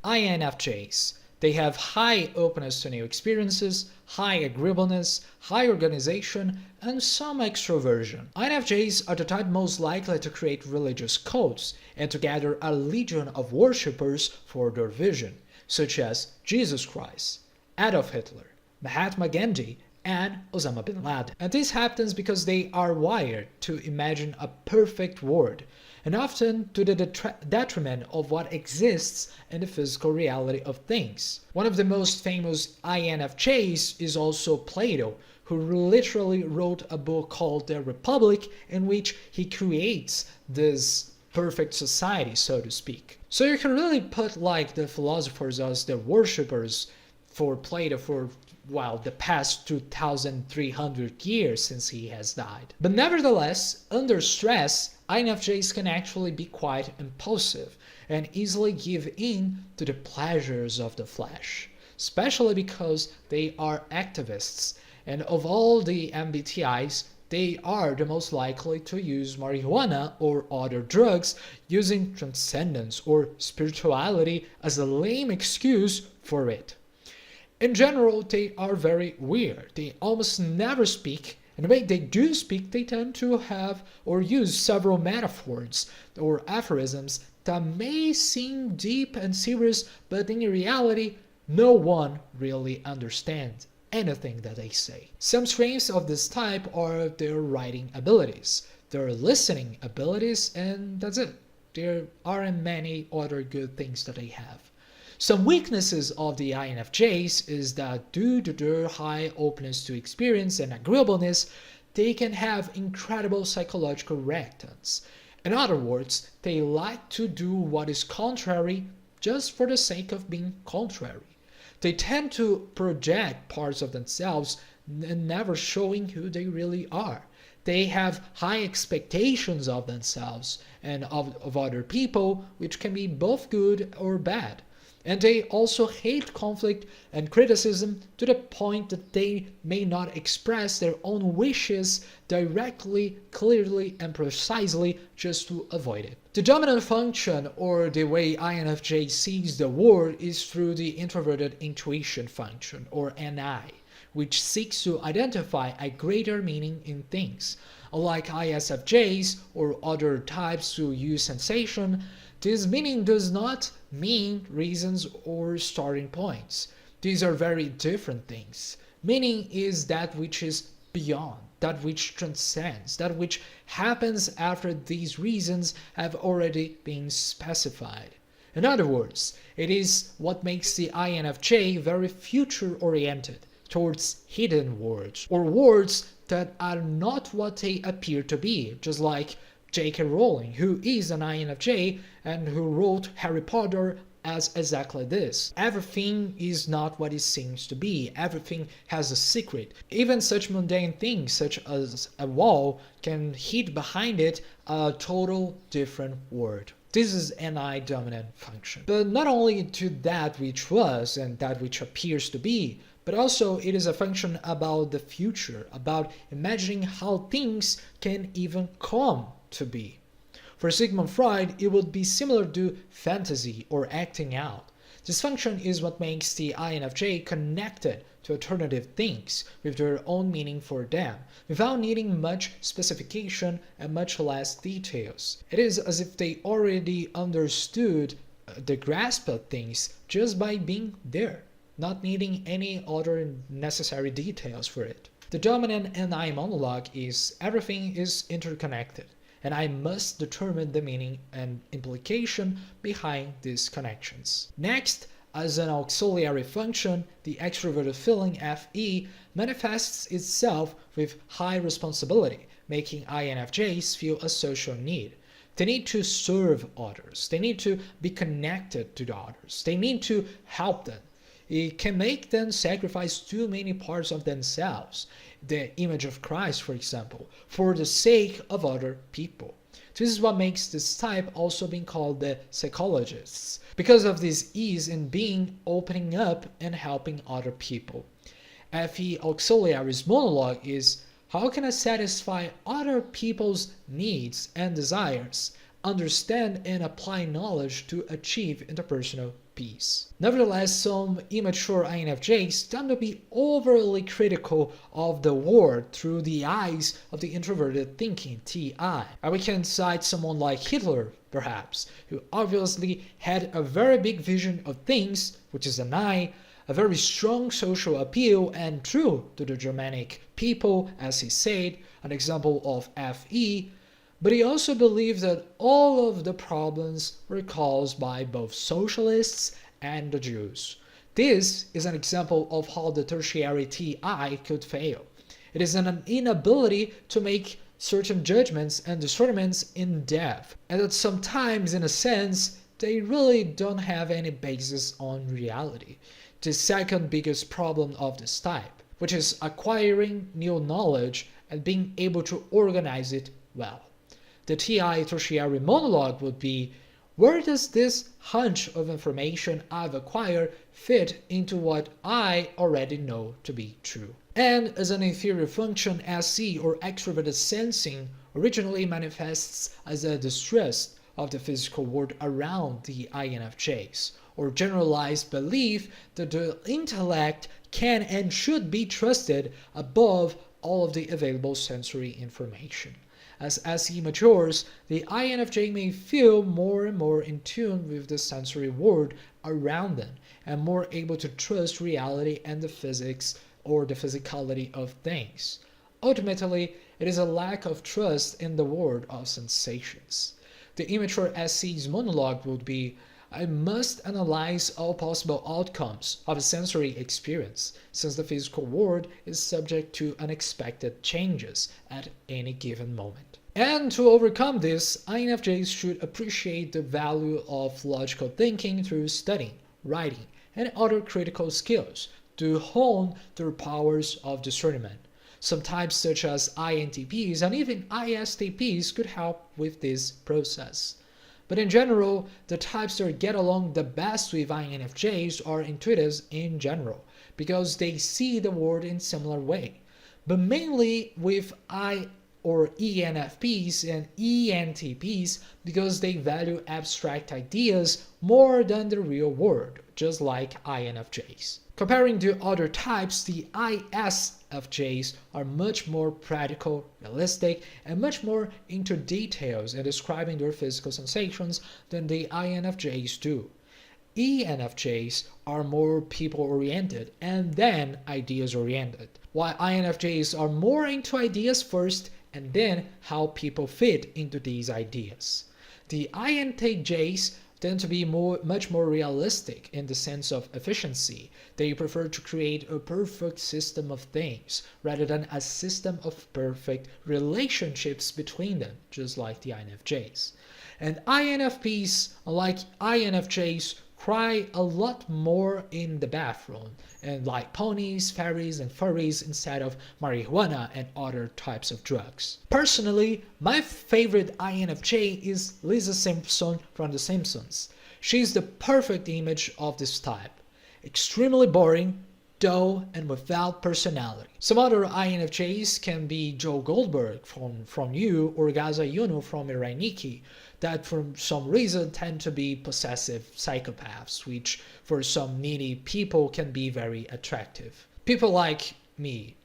INFJs. They have high openness to new experiences, high agreeableness, high organization, and some extroversion. INFJs are the type most likely to create religious cults and to gather a legion of worshippers for their vision, such as Jesus Christ, Adolf Hitler, Mahatma Gandhi, and Osama bin Laden. And this happens because they are wired to imagine a perfect world, and often to the detriment of what exists in the physical reality of things. One of the most famous INFJs is also Plato, who literally wrote a book called The Republic, in which he creates this perfect society, so to speak. So you can really put like the philosophers as the worshippers for Plato for the past 2,300 years since he has died. But nevertheless, under stress, INFJs can actually be quite impulsive and easily give in to the pleasures of the flesh, especially because they are activists, and of all the MBTIs, they are the most likely to use marijuana or other drugs, using transcendence or spirituality as a lame excuse for it. In general, they are very weird. They almost never speak, and when they do speak, they tend to have or use several metaphors or aphorisms that may seem deep and serious, but in reality, no one really understands anything that they say. Some strengths of this type are their writing abilities, their listening abilities, and that's it. There aren't many other good things that they have. Some weaknesses of the INFJs is that due to their high openness to experience and agreeableness, they can have incredible psychological reactance. In other words, they like to do what is contrary just for the sake of being contrary. They tend to project parts of themselves and never showing who they really are. They have high expectations of themselves and of other people, which can be both good or bad. And they also hate conflict and criticism to the point that they may not express their own wishes directly, clearly, and precisely just to avoid it. The dominant function, or the way INFJ sees the world, is through the introverted intuition function, or NI, which seeks to identify a greater meaning in things. Unlike ISFJs or other types who use sensation, this meaning does not mean reasons or starting points. These are very different things. Meaning is that which is beyond, that which transcends, that which happens after these reasons have already been specified. In other words, it is what makes the INFJ very future-oriented towards hidden worlds, or worlds that are not what they appear to be, just like J.K. Rowling, who is an INFJ and who wrote Harry Potter as exactly this. Everything is not what it seems to be. Everything has a secret. Even such mundane things such as a wall can hide behind it a total different world. This is an I-dominant function. But not only to that which was and that which appears to be, but also it is a function about the future, about imagining how things can even come to be. For Sigmund Freud, it would be similar to fantasy or acting out. This function is what makes the INFJ connected to alternative things with their own meaning for them, without needing much specification and much less details. It is as if they already understood the grasp of things just by being there, not needing any other necessary details for it. The dominant NI monologue is everything is interconnected, and I must determine the meaning and implication behind these connections. Next, as an auxiliary function, the extroverted feeling FE manifests itself with high responsibility, making INFJs feel a social need. They need to serve others. They need to be connected to the others. They need to help them. It can make them sacrifice too many parts of themselves, the image of Christ, for example, for the sake of other people. This is what makes this type also being called the psychologists, because of this ease in being, opening up, and helping other people. FE Auxiliary's monologue is, how can I satisfy other people's needs and desires, understand and apply knowledge to achieve interpersonal peace. Nevertheless, some immature INFJs tend to be overly critical of the world through the eyes of the introverted thinking TI. And we can cite someone like Hitler, perhaps, who obviously had a very big vision of things, which is an I, a very strong social appeal and true to the Germanic people, as he said, an example of FE, but he also believed that all of the problems were caused by both socialists and the Jews. This is an example of how the tertiary TI could fail. It is an inability to make certain judgments and discernments in depth, and that sometimes, in a sense, they really don't have any basis on reality. The second biggest problem of this type, which is acquiring new knowledge and being able to organize it well. The TI tertiary monologue would be, where does this hunch of information I've acquired fit into what I already know to be true? And as an inferior function, SE or extroverted sensing originally manifests as a distrust of the physical world around the INFJs, or generalized belief that the intellect can and should be trusted above all of the available sensory information. As SE matures, the INFJ may feel more and more in tune with the sensory world around them and more able to trust reality and the physics or the physicality of things. Ultimately, it is a lack of trust in the world of sensations. The immature SE's monologue would be, I must analyze all possible outcomes of a sensory experience, since the physical world is subject to unexpected changes at any given moment. And to overcome this, INFJs should appreciate the value of logical thinking through studying, writing, and other critical skills to hone their powers of discernment. Some types such as INTPs and even ISTPs could help with this process. But in general, the types that get along the best with INFJs are intuitives in general, because they see the world in similar way. But mainly with ENFPs and ENTPs because they value abstract ideas more than the real world, just like INFJs. Comparing to other types, the ISFJs are much more practical, realistic, and much more into details in describing their physical sensations than the INFJs do. ENFJs are more people-oriented and then ideas-oriented, while INFJs are more into ideas first and then how people fit into these ideas. The INTJs tend to be much more realistic in the sense of efficiency. They prefer to create a perfect system of things rather than a system of perfect relationships between them, just like the INFJs. And INFPs, like INFJs, cry a lot more in the bathroom and like ponies, fairies, and furries instead of marijuana and other types of drugs. Personally, my favorite INFJ is Lisa Simpson from The Simpsons. She's the perfect image of this type. Extremely boring, dull, and without personality. Some other INFJs can be Joe Goldberg from You or Gaza Yuno from Iraniki, that for some reason tend to be possessive psychopaths, which for some needy people can be very attractive. People like me,